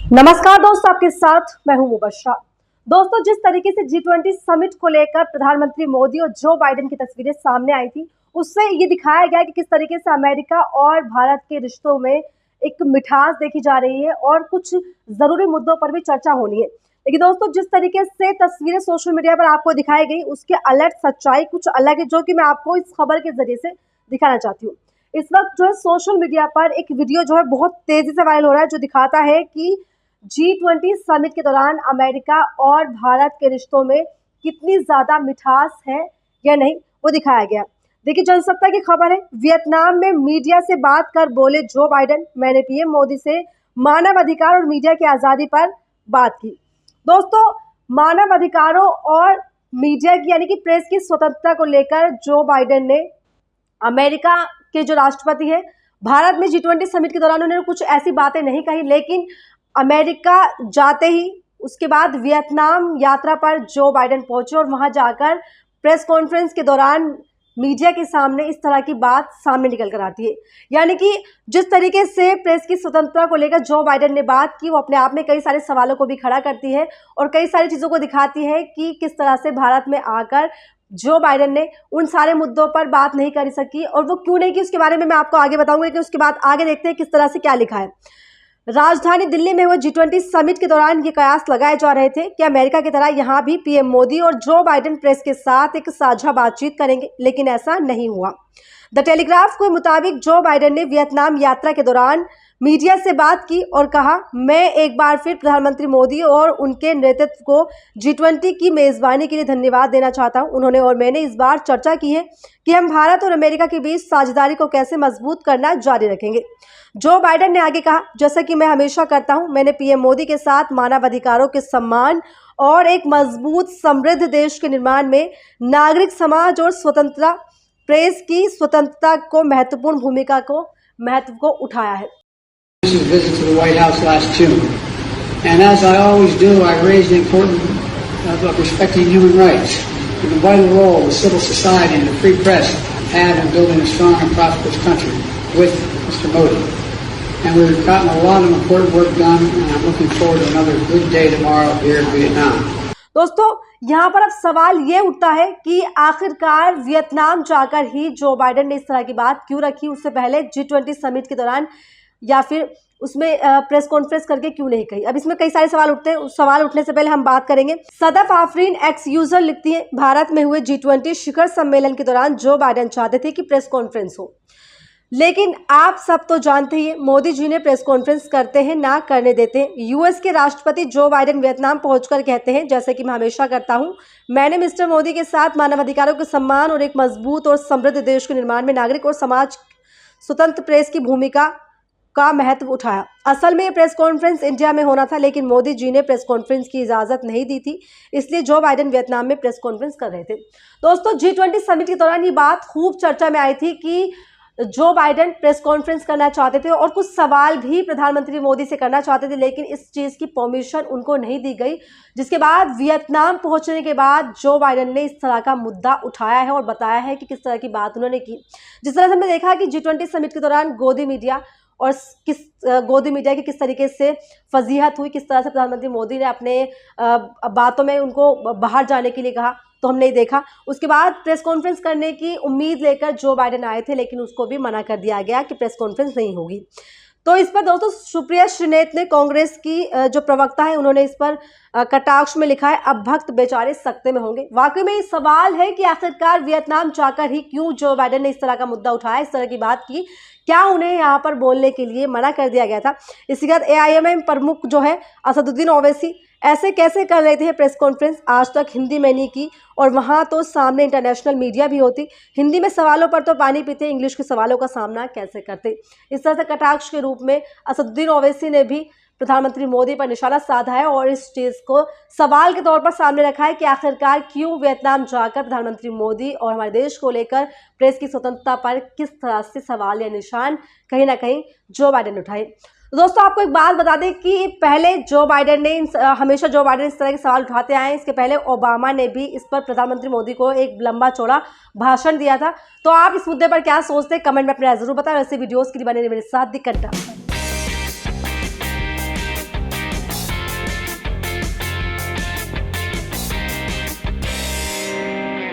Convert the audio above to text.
नमस्कार दोस्तों, आपके साथ मैं हूं मुबश्शरा। दोस्तों, जिस तरीके से G20 समिट को लेकर प्रधानमंत्री मोदी और जो बाइडेन की तस्वीरें सामने आई थी, उससे ये दिखाया गया कि किस तरीके से अमेरिका और भारत के रिश्तों में एक मिठास देखी जा रही है और कुछ जरूरी मुद्दों पर भी चर्चा होनी है। लेकिन दोस्तों, जिस तरीके से तस्वीरें सोशल मीडिया पर आपको दिखाई गई, उसके अलग सच्चाई कुछ अलग है, जो कि मैं आपको इस खबर के जरिए से दिखाना चाहती हूँ। इस वक्त जो है सोशल मीडिया पर एक वीडियो जो है बहुत तेजी से वायरल हो रहा है, जो दिखाता है कि G20 समिट के दौरान अमेरिका और भारत के रिश्तों में कितनी ज्यादा मिठास है या नहीं, वो दिखाया गया। देखिए, जनसत्ता की खबर है। वियतनाम में मीडिया से बात कर बोले जो बाइडेन, मैंने पीएम मोदी से मानव अधिकार और मीडिया की आजादी पर बात की। दोस्तों, मानव अधिकारों और मीडिया की यानी कि प्रेस की स्वतंत्रता को लेकर जो बाइडेन ने अमेरिका के जो राष्ट्रपति है, भारत में G20 समिट के दौरान उन्होंने कुछ ऐसी बातें नहीं कही, लेकिन अमेरिका जाते ही उसके बाद वियतनाम यात्रा पर जो बाइडेन पहुंचे और वहां जाकर प्रेस कॉन्फ्रेंस के दौरान मीडिया के सामने इस तरह की बात सामने निकल कर आती है। यानी कि जिस तरीके से प्रेस की स्वतंत्रता को लेकर जो बाइडेन ने बात की, वो अपने आप में कई सारे सवालों को भी खड़ा करती है और कई सारी चीज़ों को दिखाती है कि किस तरह से भारत में आकर जो बाइडेन ने उन सारे मुद्दों पर बात नहीं कर सकी, और वो क्यों नहीं की उसके बारे में मैं आपको आगे बताऊंगी। कि उसके बाद आगे देखते हैं किस तरह से क्या लिखा है। राजधानी दिल्ली में हुए G20 समिट के दौरान ये कयास लगाए जा रहे थे कि अमेरिका की तरह यहां भी पीएम मोदी और जो बाइडेन प्रेस के साथ एक साझा बातचीत करेंगे, लेकिन ऐसा नहीं हुआ। द टेलीग्राफ के मुताबिक जो बाइडेन ने वियतनाम यात्रा के दौरान मीडिया से बात की और कहा, मैं एक बार फिर प्रधानमंत्री मोदी और उनके नेतृत्व को G20 की मेजबानी के लिए धन्यवाद देना चाहता हूं। उन्होंने और मैंने इस बार चर्चा की है कि हम भारत और अमेरिका के बीच साझेदारी को कैसे मजबूत करना जारी रखेंगे। जो बाइडेन ने आगे कहा, जैसा कि मैं हमेशा करता हूं, मैंने पीएम मोदी के साथ मानव अधिकारों के सम्मान और एक मजबूत समृद्ध देश के निर्माण में नागरिक समाज और स्वतंत्रता, प्रेस की स्वतंत्रता को महत्व को उठाया है। Visit to the White House last June, and as I always do, I raised the importance of respecting human rights and the vital role of civil society and the free press have in building a strong and prosperous country with Mr. Modi. And we've gotten a lot of important work done, and I'm looking forward to another good day tomorrow here in Vietnam. दोस्तों, यहाँ पर अब सवाल ये उठता है कि आखिरकार वियतनाम जाकर ही जो बाइडेन ने इस तरह की बात क्यों रखी, उससे पहले G20 समिट के दौरान या फिर उसमें प्रेस कॉन्फ्रेंस करके क्यों नहीं कही। अब इसमें कई सारे सवाल उठते हैं। उस सवाल उठने से पहले हम बात करेंगे। सदफ आफरीन एक्स यूजर लिखती है, भारत में हुए G20 शिखर सम्मेलन के दौरान जो बाइडेन चाहते थे कि प्रेस कॉन्फ्रेंस हो, लेकिन आप सब तो जानते ही मोदी जी ने प्रेस कॉन्फ्रेंस करते हैं ना करने देते हैं। यूएस के राष्ट्रपति जो बाइडेन वियतनाम पहुंचकर कहते हैं, जैसे कि मैं हमेशा करता हूं, मैंने मिस्टर मोदी के साथ मानव अधिकारों के सम्मान और एक मजबूत और समृद्ध देश के निर्माण में नागरिक और समाज स्वतंत्र प्रेस की भूमिका का महत्व उठाया। असल में ये प्रेस कॉन्फ्रेंस इंडिया में होना था, लेकिन मोदी जी ने प्रेस कॉन्फ्रेंस की इजाजत नहीं दी थी, इसलिए जो बाइडेन वियतनाम में प्रेस कॉन्फ्रेंस कर रहे थे। दोस्तों, G20 समिट के दौरान ये बात खूब चर्चा में आई थी कि जो बाइडेन प्रेस कॉन्फ्रेंस करना चाहते थे और कुछ सवाल भी प्रधानमंत्री मोदी से करना चाहते थे, लेकिन इस चीज़ की परमिशन उनको नहीं दी गई। जिसके बाद वियतनाम पहुंचने के बाद जो बाइडेन ने इस तरह का मुद्दा उठाया है और बताया है कि किस तरह की बात उन्होंने की। जिस तरह से हमने देखा कि G20 समिट के दौरान गोदी मीडिया की किस तरीके से फजीहत हुई, किस तरह से प्रधानमंत्री मोदी ने अपने बातों में उनको बाहर जाने के लिए कहा, तो हमने देखा। उसके बाद प्रेस कॉन्फ्रेंस करने की उम्मीद लेकर जो बाइडेन आए थे, लेकिन उसको भी मना कर दिया गया कि प्रेस कॉन्फ्रेंस नहीं होगी। तो इस पर दोस्तों सुप्रिया श्रीनेत ने, कांग्रेस की जो प्रवक्ता है, उन्होंने इस पर कटाक्ष में लिखा है, अब भक्त बेचारे सकते में होंगे। वाकई में ये सवाल है कि आखिरकार वियतनाम जाकर ही क्यों जो बाइडेन ने इस तरह का मुद्दा उठाया, इस तरह की बात की, क्या उन्हें यहाँ पर बोलने के लिए मना कर दिया गया था। इसी के बाद AIMM प्रमुख जो है असदुद्दीन ओवैसी ऐसे कैसे कर रहे थे प्रेस कॉन्फ्रेंस, आज तक हिंदी में नहीं की, और वहाँ तो सामने इंटरनेशनल मीडिया भी होती, हिंदी में सवालों पर तो पानी पीते, इंग्लिश के सवालों का सामना कैसे करते। इस तरह से कटाक्ष के रूप में असदुद्दीन ओवैसी ने भी प्रधानमंत्री मोदी पर निशाना साधा है और इस चीज़ को सवाल के तौर पर सामने रखा है कि आखिरकार क्यों वियतनाम जाकर प्रधानमंत्री मोदी और हमारे देश को लेकर प्रेस की स्वतंत्रता पर किस तरह से सवाल या निशान कहीं ना कहीं जो बाइडेन उठाए। दोस्तों, आपको एक बात बता दें कि पहले जो बाइडेन ने हमेशा जो बाइडेन इस तरह के सवाल उठाते आए हैं। इसके पहले ओबामा ने भी इस पर प्रधानमंत्री मोदी को एक लंबा चौड़ा भाषण दिया था। तो आप इस मुद्दे पर क्या सोचते हैं, कमेंट में अपनी राय जरूर बताएं। ऐसे वीडियोस के लिए बने रहिए मेरे साथ। The content.